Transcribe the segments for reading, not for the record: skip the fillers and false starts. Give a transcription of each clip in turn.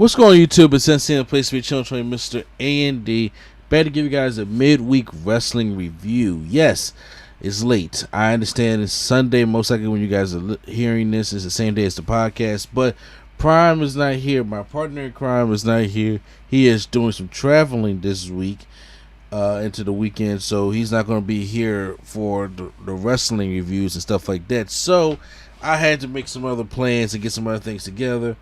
What's going on, YouTube? It's Sensei, a place to be chilling, Mr. A&D. Back to give you guys a midweek wrestling review. Yes, it's late. I understand it's Sunday. Most likely when you guys are hearing this, it's the same day as the podcast. But Prime is not here. My partner in crime is not here. He is doing some traveling this week into the weekend. So he's not going to be here for the wrestling reviews and stuff like that. So I had to make some other plans and get some other things together.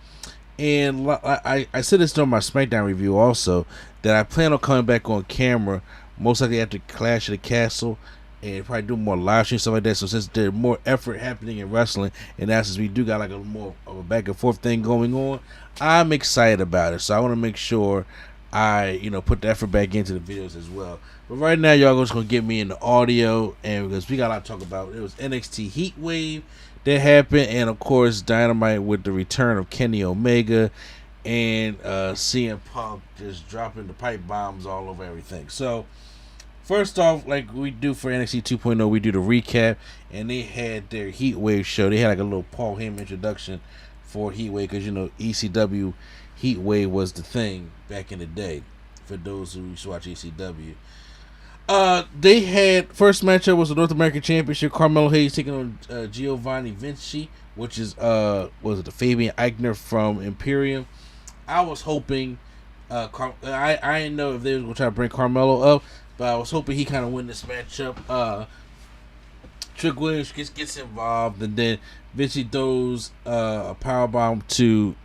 And I said this during my Smackdown review also, that I plan on coming back on camera, most likely after Clash of the Castle, and probably do more live streams, stuff like that. So since there's more effort happening in wrestling, and as we do got like a more of a back and forth thing going on, I'm excited about it. So I want to make sure I put the effort back into the videos as well. But right now, y'all just gonna get me in the audio, and because we got a lot to talk about. It was NXT Heat Wave that happened, and of course Dynamite with the return of Kenny Omega and CM Punk just dropping the pipe bombs all over everything. So first off, like we do for NXT 2.0, we do the recap, and they had their Heat Wave show. They had like a little Paul Heyman introduction for Heat Wave, because ECW Heat Wave was the thing back in the day for those who used to watch ECW. They had first matchup was the North American Championship. Carmelo Hayes taking on Giovanni Vinci, which is was it the Fabian Eichner from Imperium. I was hoping I didn't know if they were gonna try to bring Carmelo up, but I was hoping he kind of win this matchup. Trick Williams gets involved, and then Vinci throws a powerbomb to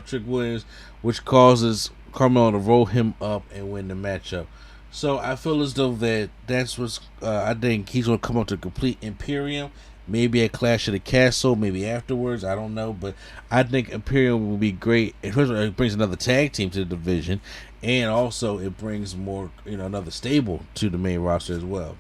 Trick Williams, which causes Carmelo to roll him up and win the matchup. So I feel as though that's what's I think he's going to come up to complete Imperium, maybe at Clash of the Castle, maybe afterwards, I don't know, but I think Imperium will be great. It brings another tag team to the division, and also it brings more, another stable to the main roster as well.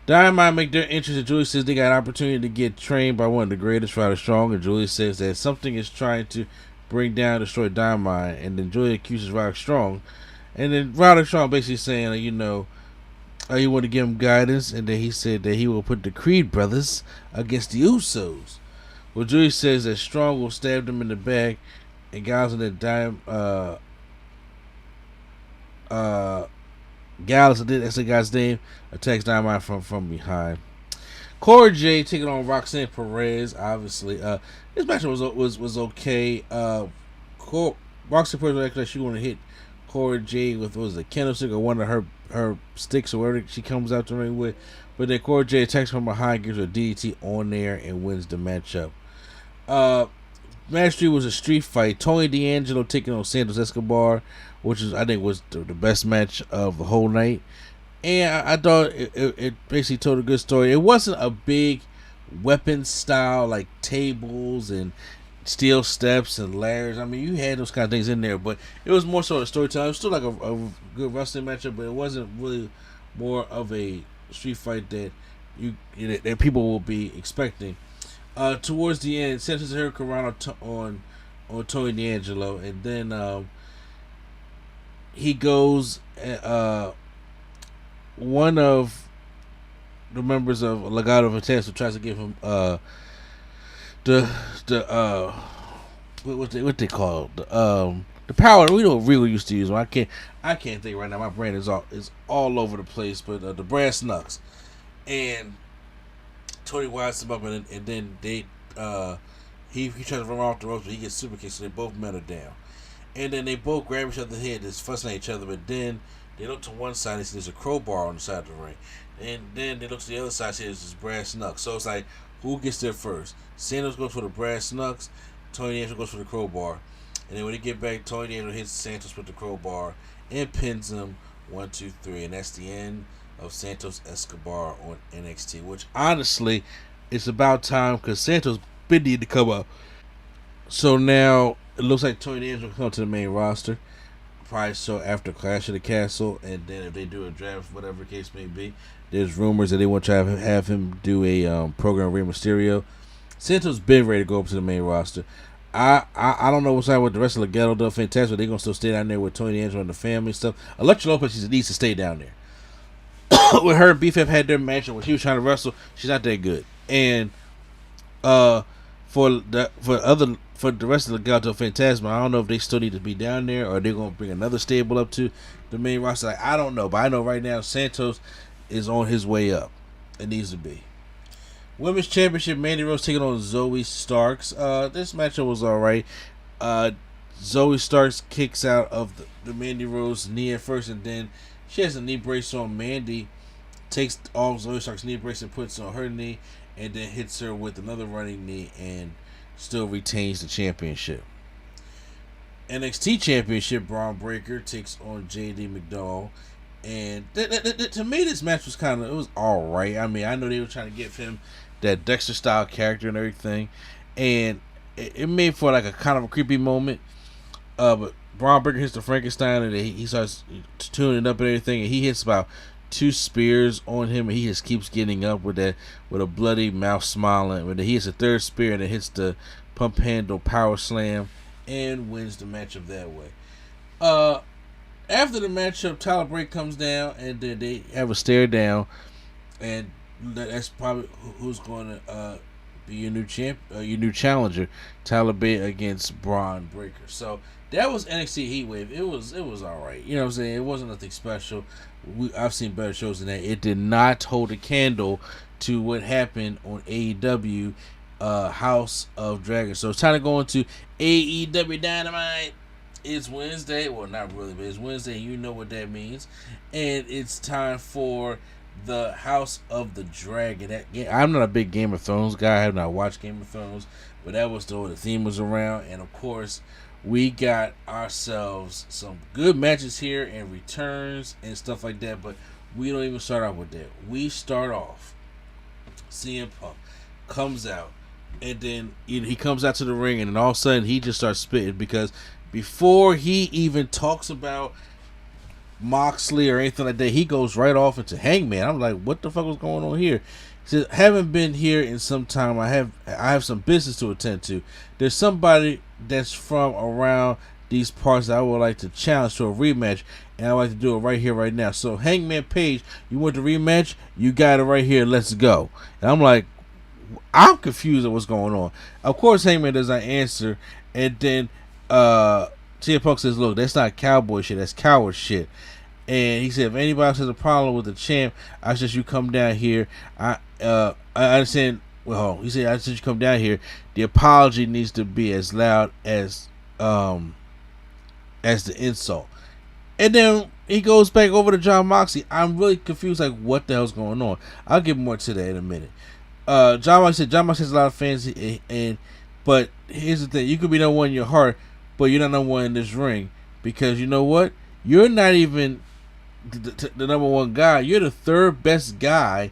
Dynamite make their entrance, and Julius says they got an opportunity to get trained by one of the greatest, Ryder Strong, and Julius says that something is trying to bring down and destroy Dynamite, and then Julius accuses Ryder Strong. And then Ryder Strong basically saying, he want to give him guidance, and then he said that he will put the Creed brothers against the Usos. Well, Julius says that Strong will stab them in the back, and guys in the Gallus, that's the guy's name, attacks Dynamite from behind. Cora Jade taking on Roxanne Perez. Obviously, this match was okay. Roxanne Perez actually she want to hit Cora Jade with a candlestick or one of her sticks or whatever she comes out the ring with, but then Cora Jade attacks from behind, gives her a DDT on there, and wins the matchup. Match 3 was a street fight. Tony D'Angelo taking on Santos Escobar, which I think was the best match of the whole night, and I thought it basically told a good story. It wasn't a big weapon style like tables and steel steps and ladders. I mean, you had those kind of things in there, but it was more so a storytelling. It was still like a good wrestling matchup, but it wasn't really more of a street fight that that people will be expecting. Towards the end, Santos Hurricanrana on Tony D'Angelo, and then he goes. One of the members of Legado Fantasma tries to give him what they call the power we don't really used to use. I can't think right now. My brain is all over the place. But the brass knucks, and Tony winds him up, and then they he tries to run off the ropes, but he gets super kicked, so they both men are down, and then they both grab each other's head, just fussing at each other. But then they look to one side and see there's a crowbar on the side of the ring, and then they look to the other side and see there's this brass knucks. So it's like, who gets there first? Santos goes for the brass knucks, Tony D'Angelo goes for the crowbar, and then when they get back, Tony D'Angelo hits Santos with the crowbar and pins him 1, 2, 3, and that's the end of Santos Escobar on NXT. Which honestly, it's about time, because Santos been needed to come up. So now it looks like Tony D'Angelo will come to the main roster, probably so after Clash of the Castle, and then if they do a draft, whatever the case may be, there's rumors that they want to have him do a program with Rey Mysterio. Santos been ready to go up to the main roster. I don't know what's happening with the rest of Legado del Fantasma. They're gonna still stay down there with Tony D'Angelo and the family stuff. Elektra Lopez needs to stay down there. With her and Beef have had their match, and when she was trying to wrestle, she's not that good. And for for the rest of the Legado Fantasma, I don't know if they still need to be down there or they're going to bring another stable up to the main roster. Like, I don't know, but I know right now Santos is on his way up. It needs to be. Women's Championship, Mandy Rose taking on Zoe Starks. This matchup was alright. Zoe Starks kicks out of the Mandy Rose knee at first, and then she has a knee brace on Mandy. Takes off Zoe Starks' knee brace and puts it on her knee, and then hits her with another running knee and still retains the championship. NXT Championship, Braun Breaker takes on JD McDowell. And to me, this match was it was alright. I mean, I know they were trying to give him that Dexter style character and everything, and it made for like a kind of a creepy moment. But Braun Breaker hits the Frankenstein, and he starts tuning up and everything, and he hits about 2 spears on him, and he just keeps getting up with a bloody mouth smiling. But he hits a 3rd spear and it hits the pump handle power slam and wins the matchup that way. After the matchup, Tyler Bate comes down, and then they have a stare down, and that's probably who's going to be your new challenger, Tyler Bate against Braun Breaker. So that was NXT Heatwave. It was all right. You know what I'm saying? It wasn't nothing special. I've seen better shows than that. It did not hold a candle to what happened on AEW House of Dragons. So it's time to go into AEW Dynamite. It's Wednesday. Well, not really, but it's Wednesday. You know what that means. And it's time for the House of the Dragon. I'm not a big Game of Thrones guy. I have not watched Game of Thrones, but that was the theme was around. And of course, we got ourselves some good matches here and returns and stuff like that. But we don't even start off with that. We start off. CM Punk comes out, and then he comes out to the ring, and then all of a sudden he just starts spitting, because before he even talks about Moxley or anything like that, he goes right off into Hangman. I'm like, what the fuck was going on here? He says, haven't been here in some time. I have some business to attend to. There's somebody that's from around these parts that I would like to challenge to a rematch, and I'd like to do it right here, right now. So Hangman Page, you want the rematch? You got it right here. Let's go. And I'm like, I'm confused at what's going on. Of course, Hangman does not answer, and then CM Punk says, look, that's not cowboy shit, that's coward shit. And he said, if anybody else has a problem with the champ, I suggest you come down here. I understand. Well, he said, I suggest you come down here. The apology needs to be as loud as the insult. And then he goes back over to Jon Moxley. I'm really confused, like, what the hell's going on? I'll get more to that in a minute. Jon Moxley has a lot of fans, but here's the thing: you could be number one in your heart, but you're not number one in this ring, because you know what? You're not even the number one guy. You're the 3rd best guy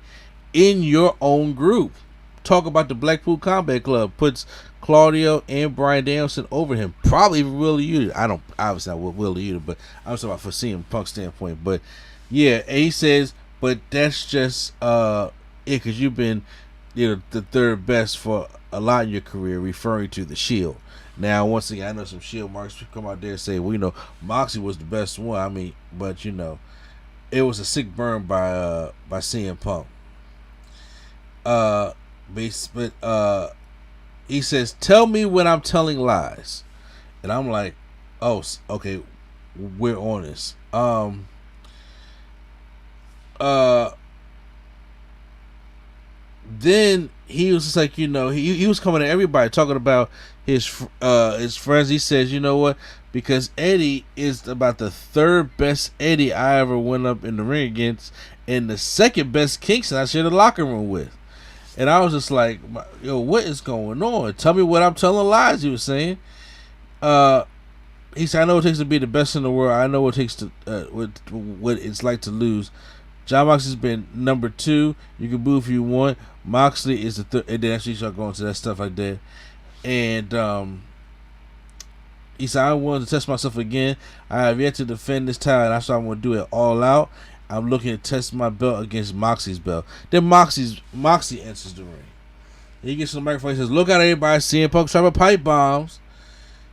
in your own group. Talk about the Blackpool Combat Club puts Claudio and Bryan Danielson over him. Probably even Wheeler Yuta. I don't, obviously not with Wheeler Yuta, but I'm talking about for CM Punk's standpoint. But yeah, and he says, but that's just because you've been the 3rd best for a lot in your career, referring to the Shield. Now, once again, I know some Shield marks come out there and say, well, you know, Moxley was the best one. I mean, but you know, it was a sick burn by CM Punk. But he says, tell me when I'm telling lies. And I'm like, oh, okay, we're on this. Then he was just like, you know, he was coming to everybody talking about his friends. He says, you know what? Because Eddie is about the 3rd best Eddie I ever went up in the ring against, and the 2nd best Kingston I shared the locker room with. And I was just like, yo, what is going on? Tell me what I'm telling lies, he was saying. He said, I know what it takes to be the best in the world. I know what it takes to what it's like to lose. Jon Moxley's been number 2. You can boo if you want. Moxley is the 3rd. And then actually start going to that stuff like that. And he said, I want to test myself again. I have yet to defend this title, and that's why I'm going to do it all out. I'm looking to test my belt against Moxley's belt. Then Moxley enters the ring. He gets to the microphone. He says, look out, everybody. CM Punk dropping pipe bombs.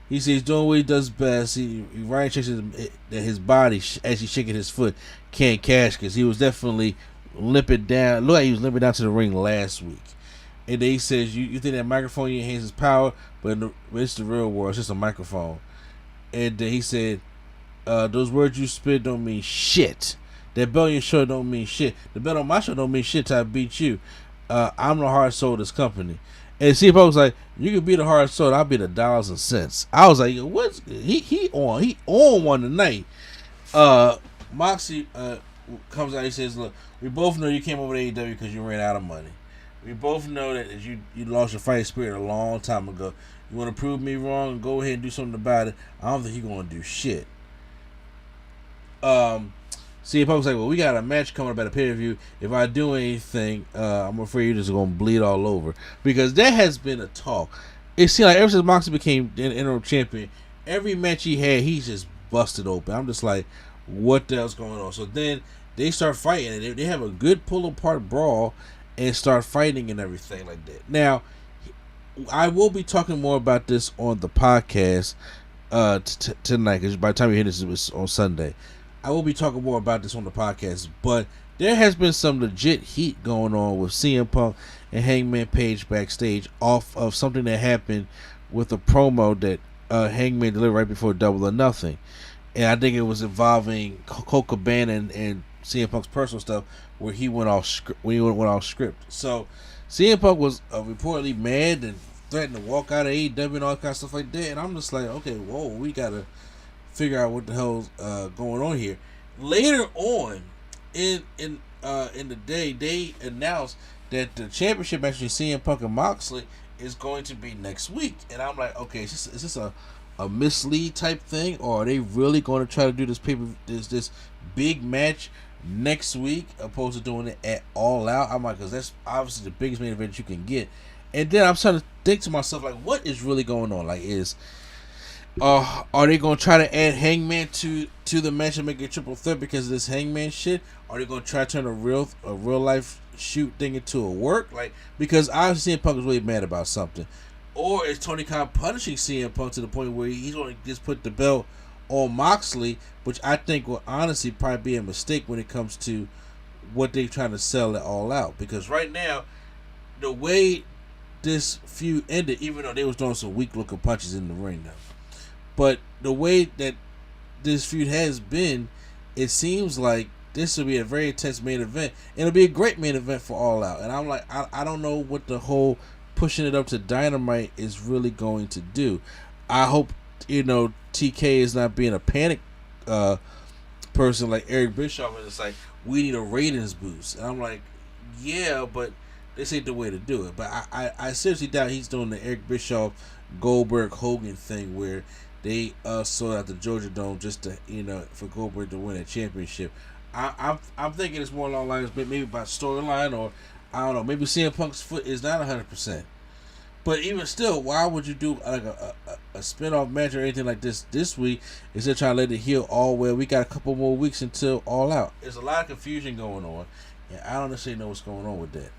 He says he's doing what he does best. Ryan checks that his body, as he's shaking his foot, can't cash, because he was definitely limping down. Look like he was limping down to the ring last week. And they says you think that microphone in your hands is power, but it's the real world. It's just a microphone. And then he said, those words you spit don't mean shit. That belt on your shirt don't mean shit. The belt on my shirt don't mean shit till I beat you. I'm the heart and soul of this company. And CM Punk was like, you can be the heart and soul, I'll be the dollars and cents. I was like, what's he on one tonight. Moxie comes out, he says, look, we both know you came over to AEW because you ran out of money. We both know that you lost your fighting spirit a long time ago. You want to prove me wrong? Go ahead and do something about it. I don't think he's going to do shit. CM Punk's like, well, we got a match coming up at a pay-per-view. If I do anything, I'm afraid you're just going to bleed all over. Because there has been a talk. It seems like ever since Moxley became the interim champion, every match he had, he's just busted open. I'm just like, what the hell's going on? So then they start fighting, and they have a good pull-apart brawl and start fighting and everything like that. Now, I will be talking more about this on the podcast tonight, because by the time you hear this, it's on Sunday. I will be talking more about this on the podcast, but there has been some legit heat going on with CM Punk and Hangman Page backstage off of something that happened with a promo that Hangman delivered right before Double or Nothing. And I think it was involving Colt Cabana and CM Punk's personal stuff, where he went off script. So CM Punk was reportedly mad and threatened to walk out of AEW and all that kind of stuff like that. And I'm just like, okay, whoa, we gotta figure out what the hell's going on here. Later on in the day, they announced that the championship match between CM Punk and Moxley is going to be next week. And I'm like, okay, is this a mislead type thing, or are they really going to try to do this big match next week opposed to doing it at All Out? I'm like, because that's obviously the biggest main event you can get. And then I'm trying to think to myself, like, what is really going on? Like, are they going to try to add Hangman to the match and make it a triple threat because of this Hangman shit? Are they going to try to turn a real life shoot thing into a work? Like, because obviously CM Punk is really mad about something. Or is Tony Khan punishing CM Punk to the point where he's going to just put the belt on Moxley, which I think will honestly probably be a mistake when it comes to what they're trying to sell it All Out. Because right now, the way this feud ended, even though they was throwing some weak looking punches in the ring now, but the way that this feud has been, it seems like this will be a very intense main event. And it'll be a great main event for All Out. And I'm like, I don't know what the whole pushing it up to Dynamite is really going to do. I hope, TK is not being a panic person like Eric Bischoff, and it's like, we need a ratings boost. And I'm like, yeah, but this ain't the way to do it. But I seriously doubt he's doing the Eric Bischoff, Goldberg, Hogan thing where they sold out the Georgia Dome just to, for Goldberg to win a championship. I'm thinking it's more along the lines, maybe about storyline, or I don't know, maybe CM Punk's foot is not 100%. But even still, why would you do like a spin-off match or anything like this week instead of trying to let it heal all well? We got a couple more weeks until All Out. There's a lot of confusion going on, and I don't necessarily know what's going on with that.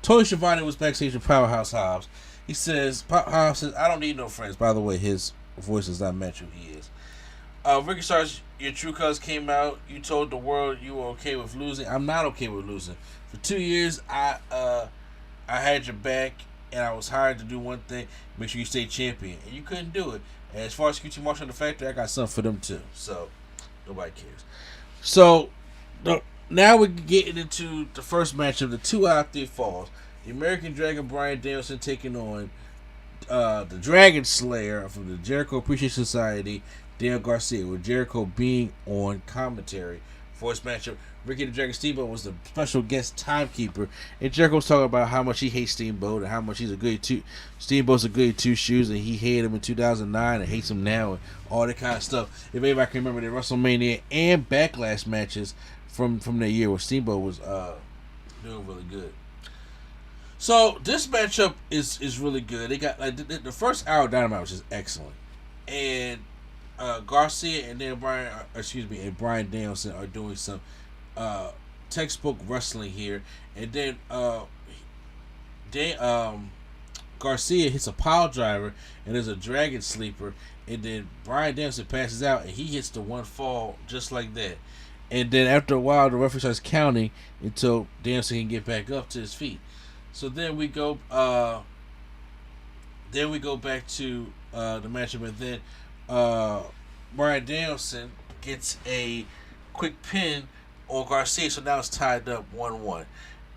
Tony Schiavone was backstage with Powerhouse Hobbs. He says, Powerhouse says, I don't need no friends. By the way, his voice does not match who he is. Ricky Starks, your true colors came out. You told the world you were okay with losing. I'm not okay with losing. For 2 years, I had your back, and I was hired to do one thing: make sure you stay champion, and you couldn't do it. And as far as QT Marshall and the Factory, I got something for them too. So nobody cares. So now we're getting into the first match of the 2 out of 3 falls. The American Dragon Bryan Danielson taking on the Dragon Slayer from the Jericho Appreciation Society, Daniel Garcia, with Jericho being on commentary for his matchup. Ricky the Dragon Steamboat was the special guest timekeeper, and Jericho was talking about how much he hates Steamboat and how much he's a good Steamboat's a good 2 shoes, and he hated him in 2009 and hates him now and all that kind of stuff. If anybody can remember the WrestleMania and Backlash matches from that year where Steamboat was doing really good. So this matchup is really good. They got the first hour of Dynamite, which is excellent, and Garcia and Bryan Danielson are doing some textbook wrestling here, and then Garcia hits a pile driver, and there's a dragon sleeper, and then Bryan Danielson passes out, and he hits the one fall just like that, and then after a while the referee starts counting until Danielson can get back up to his feet. So then we go back to the matchup, and then Bryan Danielson gets a quick pin on Garcia, so now it's tied up 1-1.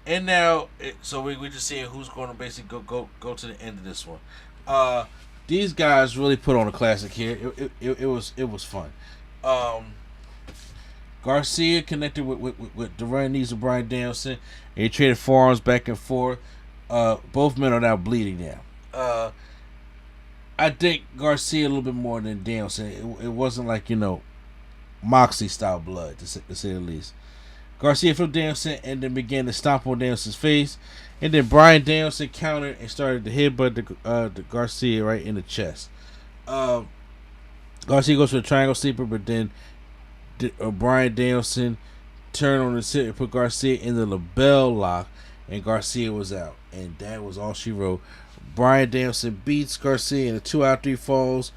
And now, so we're just seeing who's going to basically go to the end of this one. These guys really put on a classic here. It was fun. Garcia connected with the running knees of Bryan Danielson, and he traded forearms back and forth. Both men are now bleeding now. I think Garcia a little bit more than Danielson. It wasn't like, Moxley style blood, to say the least. Garcia flipped Danielson and then began to stomp on Danielson's face. And then Bryan Danielson countered and started to headbutt the Garcia right in the chest. Garcia goes for the triangle sleeper, but then Bryan Danielson turned on his hip and put Garcia in the LeBell lock, and Garcia was out. And that was all she wrote. Bryan Danielson beats Garcia in a 2 out of 3 falls,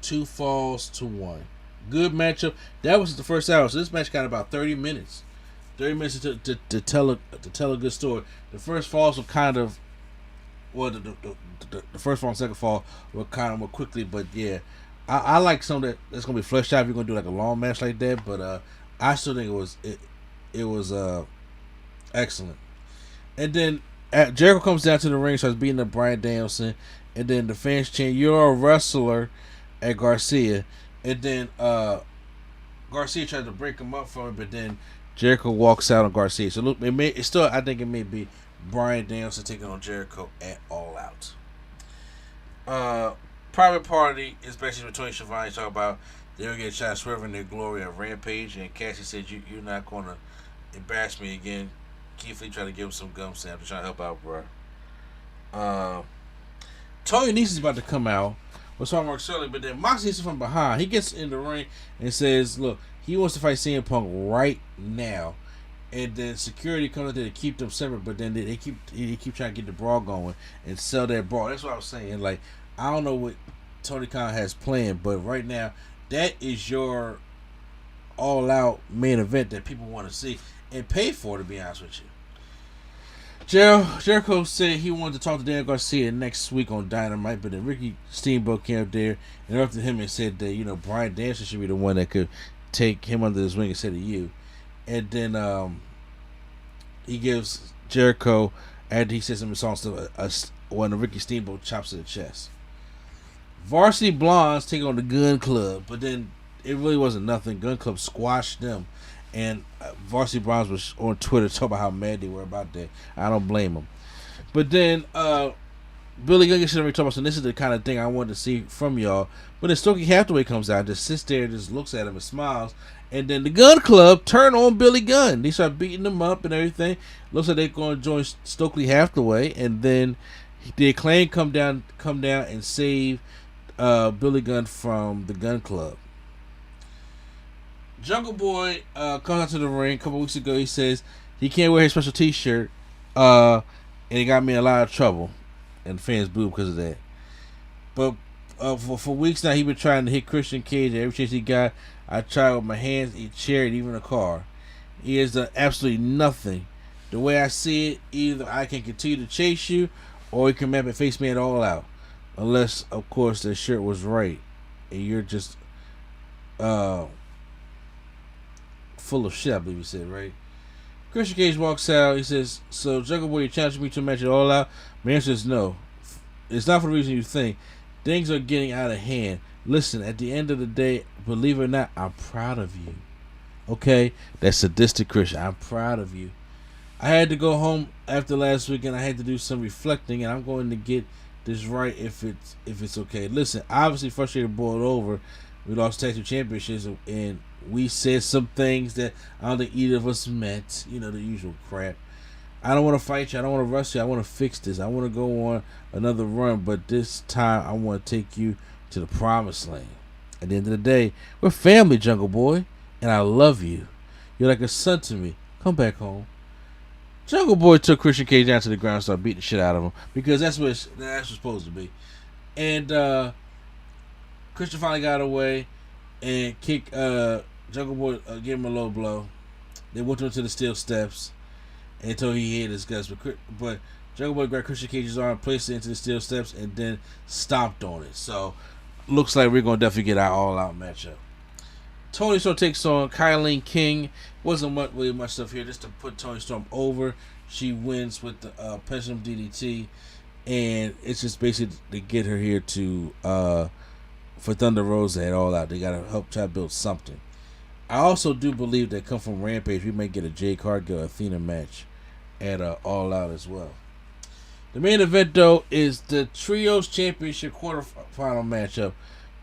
2 falls to 1. Good matchup. That was the first hour, so this match got about 30 minutes. 30 minutes to tell a good story. The first falls were kind of, well, the first fall and second fall were kind of more quickly, but yeah, I like something that's gonna be fleshed out if you're gonna do like a long match like that. But I still think it was excellent. And then Jericho comes down to the ring, starts beating up Bryan Danielson, and then the fans chant, "You're a wrestler," at Garcia, and then Garcia tried to break him up from it, but then Jericho walks out on Garcia. So look, I think it may be Bryan Danielson taking on Jericho at All Out. Private Party is basically between Schiavone talking about they're going to get a shot swerving their glory at Rampage, and Cassie said, you're not going to embarrass me again. Keith Lee tried to give him some gum sandwich, trying to help out, bro. Tony Nese is about to come out with Smart Mark Sterling, but then Moxley hits him from behind. He gets in the ring and says, look, he wants to fight CM Punk right now. And then security comes out there to keep them separate, but then they keep trying to get the brawl going and sell that brawl. That's what I was saying. Like, I don't know what Tony Khan has planned, but right now, that is your all-out main event that people want to see and pay for, to be honest with you. Jericho said he wanted to talk to Dan Garcia next week on Dynamite, but then Ricky Steamboat came up there, interrupted him, and said that, Bryan Danielson should be the one that could take him under his wing instead of you. And then he gives Jericho, after he says some songs, one of Ricky Steamboat chops to the chest. Varsity Blondes take on the Gun Club, but then it really wasn't nothing. Gun Club squashed them, and Varsity Blondes was on Twitter talking about how mad they were about that. I don't blame them. But then Billy Gunn gets to talk about, so this is the kind of thing I wanted to see from y'all. But then Stokely Hathaway comes out, just sits there, just looks at him and smiles. And then the Gun Club turn on Billy Gunn. They start beating him up and everything. Looks like they're going to join Stokely Hathaway, and then the Acclaim come down and save Billy Gunn from the Gun Club. Jungle Boy comes out to the ring a couple weeks ago. He says he can't wear his special T-shirt, and it got me in a lot of trouble, and fans boo because of that. But for weeks now, he been trying to hit Christian Cage. Every chance he got, I tried with my hands, a chair, and even a car. He has done absolutely nothing. The way I see it, either I can continue to chase you, or he can map and face me at All Out. Unless, of course, the shirt was right, and you're just full of shit, I believe he said, right? Christian Cage walks out. He says, so Jungle Boy, you challenging me to a match at All Out? My answer is no. It's not for the reason you think. Things are getting out of hand. Listen, at the end of the day, believe it or not, I'm proud of you. Okay? That's sadistic Christian. I'm proud of you. I had to go home after last week, and I had to do some reflecting, and I'm going to get this right if it's okay. Listen, obviously frustrated, boiled over. We lost tag team championships, and we said some things that I don't think either of us meant. The usual crap. I don't want to fight you. I don't want to rush you. I want to fix this. I want to go on another run, but this time I want to take you to the promised land. At the end of the day, we're family, Jungle Boy, and I love you. You're like a son to me. Come back home. Jungle Boy took Christian Cage down to the ground and started beating the shit out of him, because that's what it's supposed to be. And Christian finally got away and kicked Jungle Boy, gave him a low blow. They went him to the steel steps and told he hit his guts, but Jungle Boy grabbed Christian Cage's arm, placed it into the steel steps, and then stomped on it. So, looks like we're going to definitely get our all-out matchup. Toni Storm takes on Kylie King. Wasn't really much stuff here, just to put Toni Storm over. She wins with the Pendulum DDT, and it's just basically to get her here to for Thunder Rosa at All Out. They got to help try to build something. I also do believe that come from Rampage, we may get a Jade Cargill Athena match at All Out as well. The main event, though, is the Trios Championship quarterfinal matchup.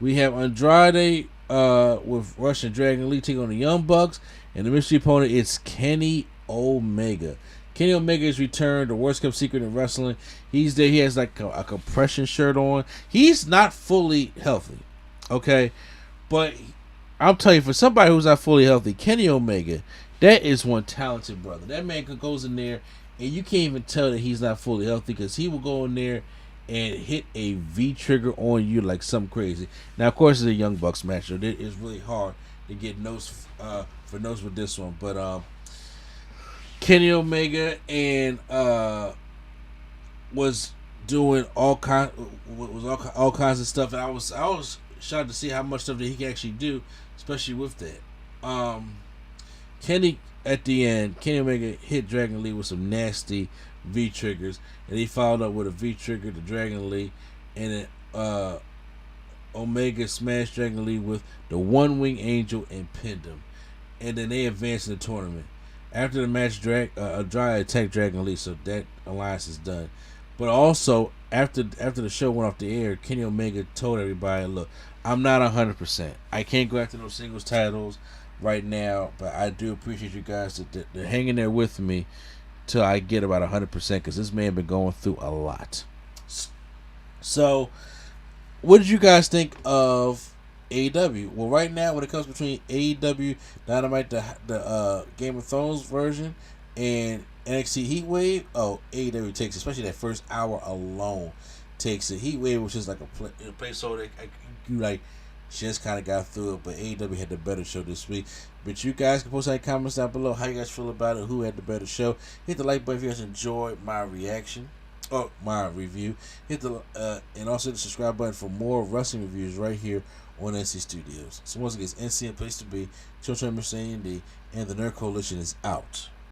We have Andrade with Russian Dragon Lee taking on the Young Bucks, and the mystery opponent is Kenny Omega. Kenny Omega is returned, the worst kept secret in wrestling. He's there. He has like a compression shirt on. He's not fully healthy, okay? But I'll tell you, for somebody who's not fully healthy, Kenny Omega, that is one talented brother. That man goes in there, and you can't even tell that he's not fully healthy because he will go in there and hit a V-trigger on you like something crazy. Now, of course, it's a Young Bucks match, so it is really hard to get notes for notes with this one. But Kenny Omega and was doing all kinds of stuff, and I was shocked to see how much stuff that he can actually do, especially with that. Kenny at the end, Kenny Omega hit Dragon Lee with some nasty V triggers, and he followed up with a V trigger to Dragon Lee, and then Omega smashed Dragon Lee with the One Wing Angel and pinned him, and then they advanced in the tournament. After the match, Andrade attacked Dragon Lee, so that alliance is done. But also, after the show went off the air, Kenny Omega told everybody, look, I'm not 100%. I can't go after those singles titles right now, but I do appreciate you guys that they're hanging there with me till I get about 100%, because this man been going through a lot. So, what did you guys think of AEW? Well, right now, when it comes between AEW Dynamite, the Game of Thrones version, and NXT Heatwave, AEW takes it, especially that first hour alone takes it. Heatwave was just like a place so that you like just kind of got through it, but AEW had the better show this week. But you guys can post any comments down below how you guys feel about it, who had the better show. Hit the like button if you guys enjoyed my reaction or my review. Hit the and also the subscribe button for more wrestling reviews right here on NC Studios. So once again, it's NC a place to be. Children Mr. A&D, and the Nerd Coalition is out.